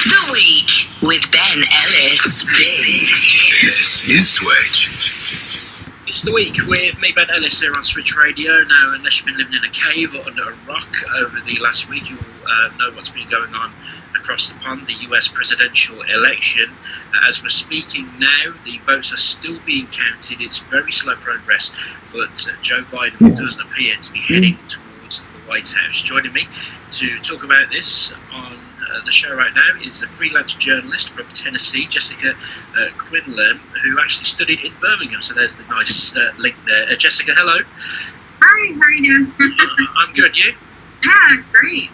The Week with Ben Ellis. This is Switch. It's The Week with me, Ben Ellis, here on Switch Radio. Now, unless you've been living in a cave or under a rock over the last week, you'll know what's been going on across the pond, the US presidential election. As we're speaking now, the votes are still being counted. It's very slow progress, but Joe Biden does appear to be heading towards the White House. Joining me to talk about this on the show right now is a freelance journalist from Tennessee, Jessica Quinlan, who actually studied in Birmingham. So there's the nice link there. Jessica, hello. Hi, how are you doing? I'm good. You? Yeah, great.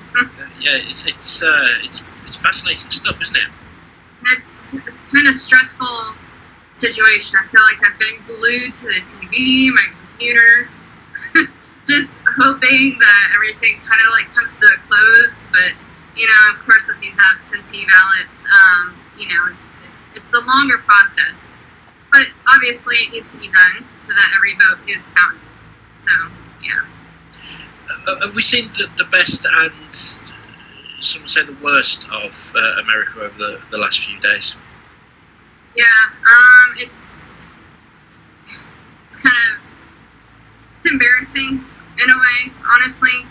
Yeah, it's fascinating stuff, isn't it? It's been a stressful situation. I feel like I've been glued to the TV, my computer, just hoping that everything kind of like comes to a close. But you know, of course, with these absentee ballots, you know, it's the longer process. But obviously, it needs to be done so that every vote is counted. So, yeah. Have we seen the best and some would say the worst of America over the last few days? Yeah, it's kind of embarrassing in a way, honestly,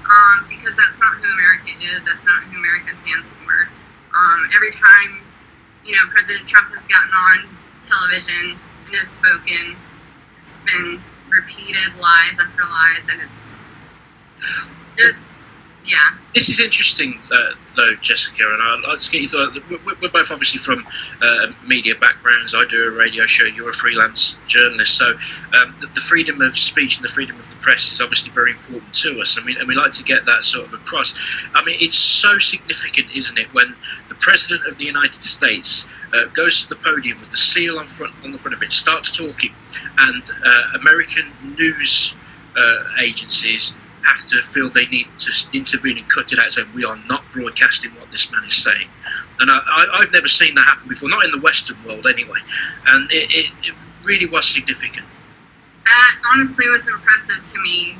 because that's not who America is. That's not who America stands for. Every time, you know, President Trump has gotten on television and has spoken, it's been repeated lies after lies, and it's just, yeah. This is interesting, though, Jessica, and I'd like to get your thought. We're both obviously from media backgrounds. I do a radio show. You're a freelance journalist, so the freedom of speech and the freedom of the press is obviously very important to us. I mean, and we like to get that sort of across. I mean, it's so significant, isn't it, when the President of the United States goes to the podium with the seal on the front of it, starts talking, and American news agencies have to feel they need to intervene and cut it out, saying we are not broadcasting what this man is saying. And I've never seen that happen before, not in the Western world anyway, and it really was significant. That honestly was impressive to me,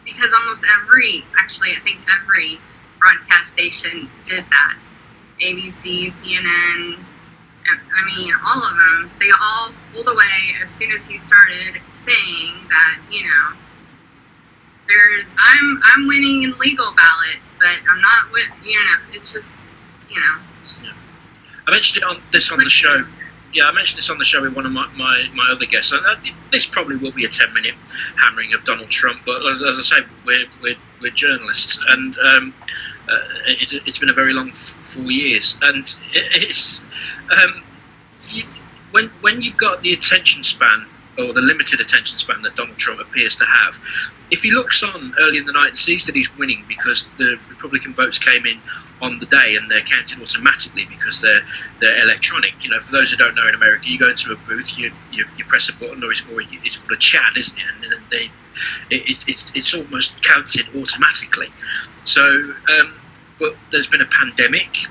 because almost I think every broadcast station did that. ABC, CNN, I mean, all of them, they all pulled away as soon as he started saying that, you know, I'm winning in legal ballots, but I'm not with, you know, it's just, you know. Yeah. I mentioned on the show. Yeah, I mentioned this on the show with one of my other guests. This probably will be a 10-minute hammering of Donald Trump, but as I say, we're journalists, and it's been a very long 4 years, and it's when you've got the attention span, or the limited attention span that Donald Trump appears to have, if he looks on early in the night and sees that he's winning because the Republican votes came in on the day and they're counted automatically because they're electronic. You know, for those who don't know, in America, you go into a booth, you press a button, or it's called a chat, isn't it? And then it's almost counted automatically. So, but there's been a pandemic.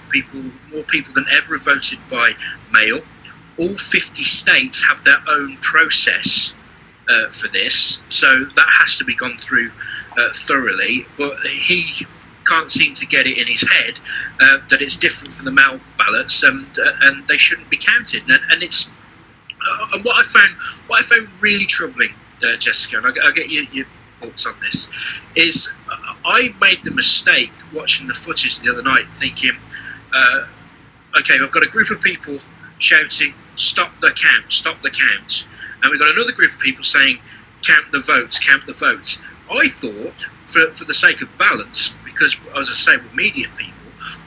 More people than ever have voted by mail. All 50 states have their own process for this, so that has to be gone through thoroughly. But he can't seem to get it in his head that it's different from the mail ballots, and they shouldn't be counted. And it's what I found really troubling, Jessica, and I'll get your thoughts on this. Is I made the mistake watching the footage the other night, thinking, okay, I've got a group of people shouting, stop the count, and we've got another group of people saying, count the votes. I thought, for the sake of balance, because as I say, with media people,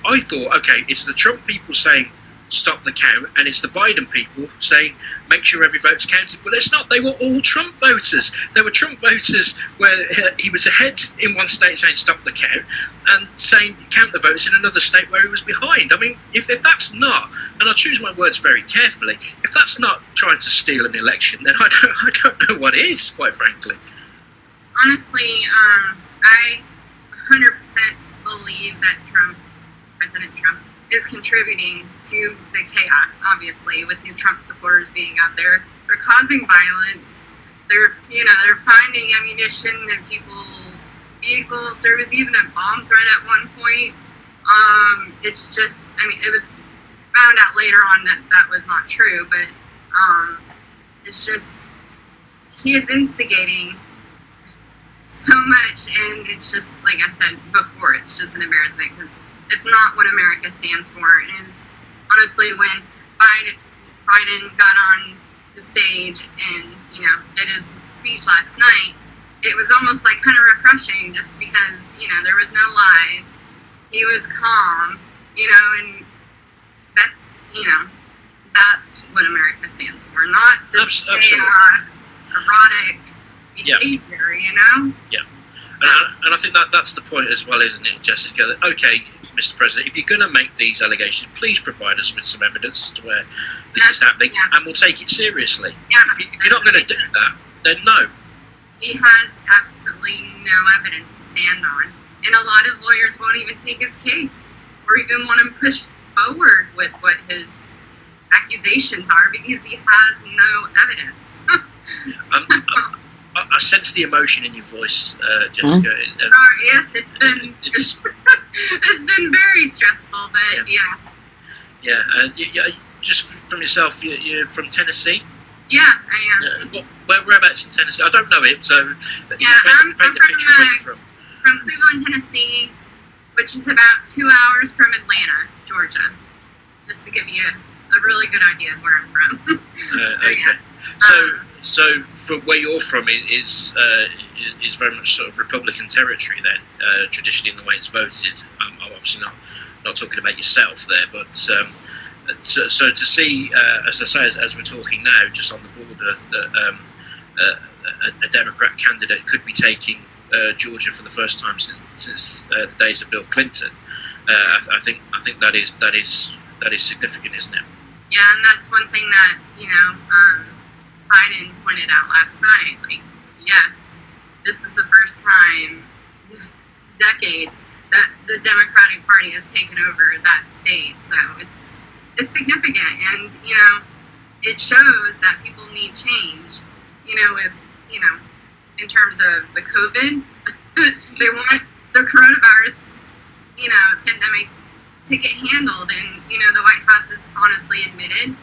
I thought, okay, it's the Trump people saying stop the count, and it's the Biden people saying make sure every vote's counted. But it's not. They were all Trump voters. There were Trump voters where he was ahead in one state saying stop the count, and saying count the votes in another state where he was behind. I mean, if that's not, and I choose my words very carefully, if that's not trying to steal an election, then I don't know what is, quite frankly. Honestly, I 100% believe that President Trump, is contributing to the chaos, obviously, with the Trump supporters being out there. They're causing violence. They're finding ammunition in people's vehicles. There was even a bomb threat at one point. It's just, I mean, it was found out later on that that was not true, but it's just, he is instigating so much, and it's just, like I said before, it's just an embarrassment because it's not what America stands for. And it's honestly, when Biden got on the stage and, you know, did his speech last night, it was almost like kind of refreshing just because, you know, there was no lies. He was calm, you know, and that's, you know, that's what America stands for, not this chaos, erotic behavior, you know? Yeah. And I think that's the point as well, isn't it, Jessica? That, okay, Mr. President, if you're going to make these allegations, please provide us with some evidence as to where this is happening, and we'll take it seriously. Yeah, if you're not going to do that, then no. He has absolutely no evidence to stand on. And a lot of lawyers won't even take his case or even want to push forward with what his accusations are because he has no evidence. I sense the emotion in your voice, Jessica. Yes, it's been it's been very stressful, but yeah. Just from yourself, you're from Tennessee. Yeah, I am. Whereabouts in Tennessee? I don't know it, so I'm from Cleveland, Tennessee, which is about 2 hours from Atlanta, Georgia. Just to give you a really good idea of where I'm from. So from where you're from is very much sort of Republican territory then, traditionally in the way it's voted. I'm obviously not talking about yourself there, but so to see, as I say, as we're talking now, just on the border, that a Democrat candidate could be taking Georgia for the first time since the days of Bill Clinton. I think that is significant, isn't it? Yeah, and that's one thing that, you know, Biden pointed out last night. Like, yes, this is the first time in decades that the Democratic Party has taken over that state. So it's significant, and, you know, it shows that people need change. You know, in terms of the COVID, they want the coronavirus, you know, pandemic to get handled, and, you know, the White House has honestly admitted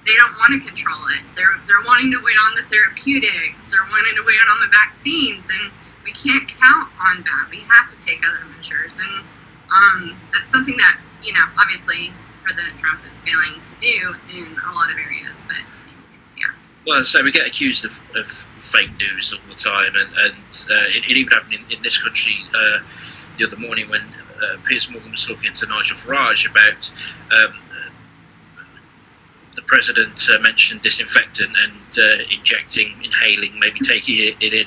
they don't want to control it. They're wanting to wait on the therapeutics. They're wanting to wait on the vaccines, and we can't count on that. We have to take other measures, and that's something that, you know, obviously President Trump is failing to do in a lot of areas. But yeah. Well, so we get accused of fake news all the time, and it even happened in this country the other morning when Piers Morgan was talking to Nigel Farage about the president mentioned disinfectant and inhaling, maybe taking it in.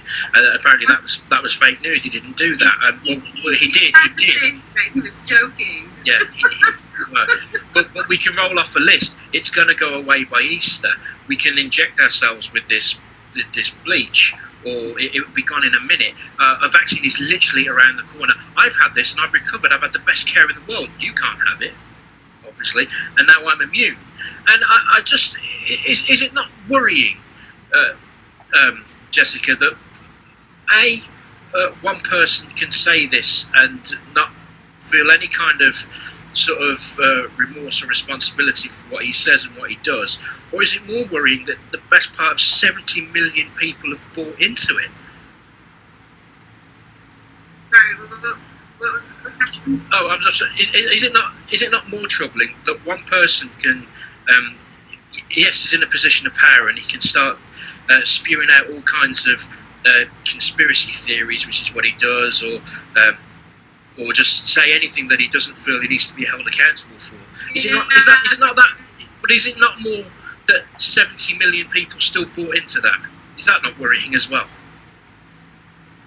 Apparently that was fake news. He didn't do that. He did. He was joking. Yeah. But we can roll off a list. It's going to go away by Easter. We can inject ourselves with this bleach, or it will be gone in a minute. A vaccine is literally around the corner. I've had this and I've recovered. I've had the best care in the world. You can't have it, obviously, and now I'm immune. And I just, is it not worrying, Jessica, that one person can say this and not feel any kind of sort of remorse or responsibility for what he says and what he does? Or is it more worrying that the best part of 70 million people have bought into it? Sorry, what was the question? Oh, I'm not sure. Is it not more troubling that one person can, yes, is in a position of power and he can start spewing out all kinds of conspiracy theories, which is what he does, or just say anything that he doesn't feel he needs to be held accountable for? Is it not that? But is it not more that 70 million people still bought into that? Is that not worrying as well?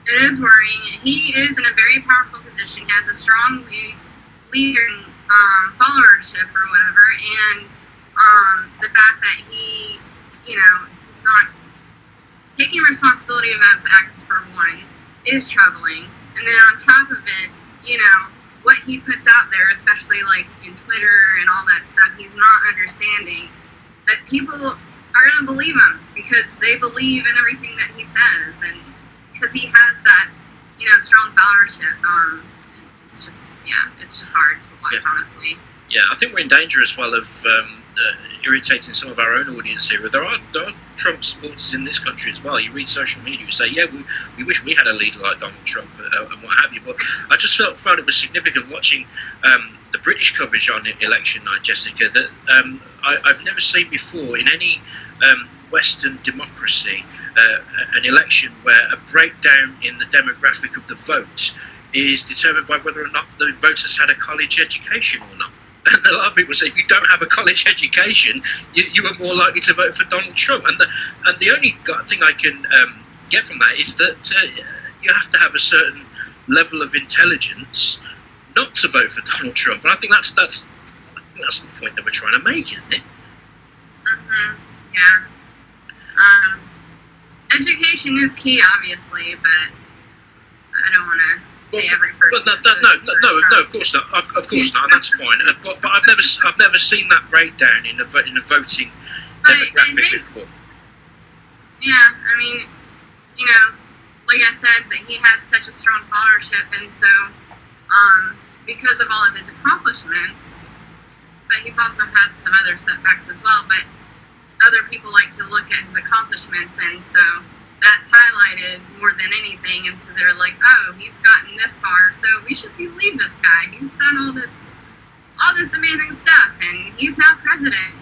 It is worrying. He is in a very powerful position. He has a strong leader followership or whatever, and the fact that he, you know, he's not taking responsibility of his acts, for one, is troubling. And then on top of it, you know, what he puts out there, especially like in Twitter and all that stuff, he's not understanding that people are going to believe him because they believe in everything that he says, and because he has that, you know, strong followership in it's just hard to watch, honestly. Yeah, I think we're in danger as well of irritating some of our own audience here. There are Trump supporters in this country as well. You read social media, you say, yeah, we wish we had a leader like Donald Trump and what have you. But I just found it was significant watching the British coverage on election night, Jessica, that I've never seen before in any Western democracy an election where a breakdown in the demographic of the vote is determined by whether or not the voters had a college education or not. And a lot of people say if you don't have a college education, you are more likely to vote for Donald Trump. And the only thing I can get from that is that you have to have a certain level of intelligence not to vote for Donald Trump. And I think that's the point that we're trying to make, isn't it? Mm-hmm. Yeah. Education is key, obviously, but I don't want to say every person. No, of course not. Of course not. And that's fine. But I've never seen that breakdown in a voting demographic before. Yeah, I mean, like I said, that he has such a strong followership, and so because of all of his accomplishments, but he's also had some other setbacks as well. But other people like to look at his accomplishments, and so that's highlighted more than anything, and so they're like, oh, he's gotten this far, so we should believe this guy. He's done all this amazing stuff, and he's now president.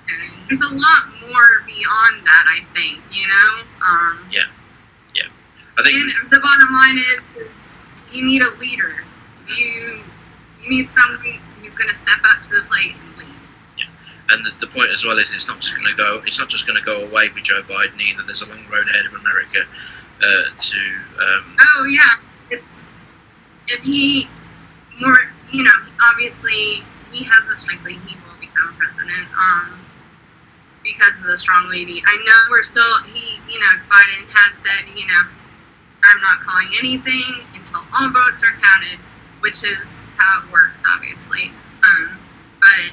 And there's a lot more beyond that, I think, Yeah. I think. And the bottom line is you need a leader. You need someone who's going to step up to the plate and lead. And the point as well is it's not just going to go away with Joe Biden either. There's a long road ahead of America to. Oh yeah, if he more, obviously he has a strength. He will become president. Because of the strong lady. I know we're still. Biden has said, I'm not calling anything until all votes are counted, which is how it works, obviously. But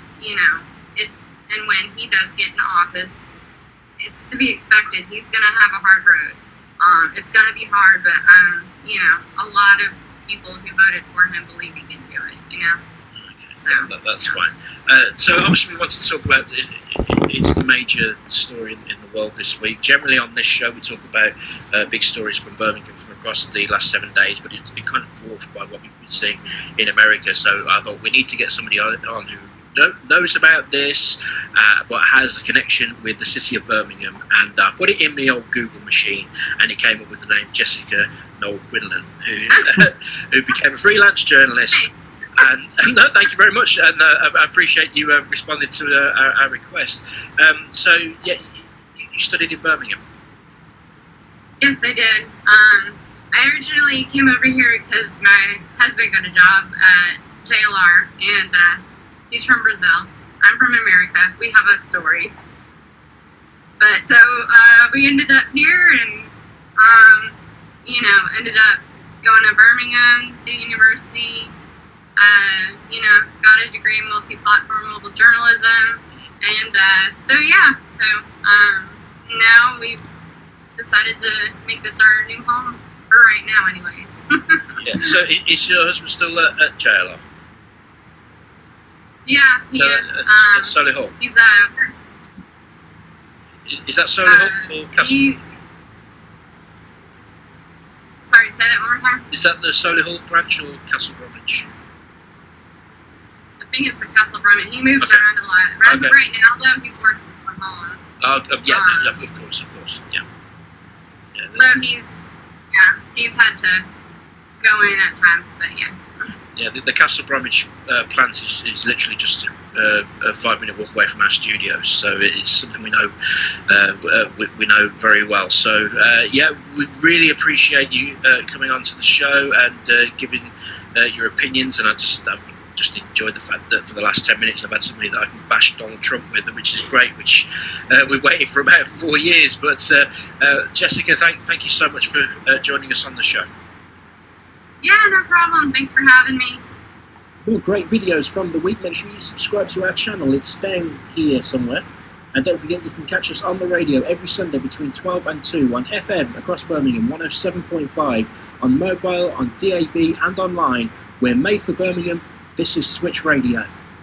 and when he does get in office, it's to be expected. He's going to have a hard road. It's going to be hard, but, a lot of people who voted for him believe he can do it, Okay, So that's fine. So obviously we wanted to talk about it's the major story in the world this week. Generally on this show we talk about big stories from Birmingham from across the last 7 days, but it's been kind of dwarfed by what we've been seeing in America. So I thought we need to get somebody on who knows about this, but has a connection with the city of Birmingham, and put it in the old Google machine, and it came up with the name Jessica Noel Quinlan, who became a freelance journalist. And no, thank you very much, and I appreciate you responding to our request. So, yeah, you studied in Birmingham. Yes, I did. I originally came over here because my husband got a job at JLR, and he's from Brazil. I'm from America. We have a story. But so we ended up here and, ended up going to Birmingham City University, got a degree in multi-platform mobile journalism. And so now we've decided to make this our new home for right now anyways. Yeah. So is your husband still at JLR? Yeah, he is. Solihull. He's Is that Solihull or Castle? Sorry, say that one more time. Is that the Solihull branch or Castle Bromwich? I think it's the Castle Bromwich. He moves around a lot. As of right now, though, he's working from home. Of course, yeah. Though he's had to go in at times, but yeah. Yeah, the Castle Bromwich plant is literally just a 5-minute walk away from our studios, so it's something we know we know very well. So we really appreciate you coming onto the show and giving your opinions. And I've just enjoyed the fact that for the last 10 minutes I've had somebody that I can bash Donald Trump with, which is great. Which we've waited for about 4 years. But Jessica, thank you so much for joining us on the show. Yeah, no problem. Thanks for having me. More great videos from the week. Make sure you subscribe to our channel. It's down here somewhere. And don't forget, you can catch us on the radio every Sunday between 12 and 2 on FM across Birmingham, 107.5, on mobile, on DAB and online. We're made for Birmingham. This is Switch Radio.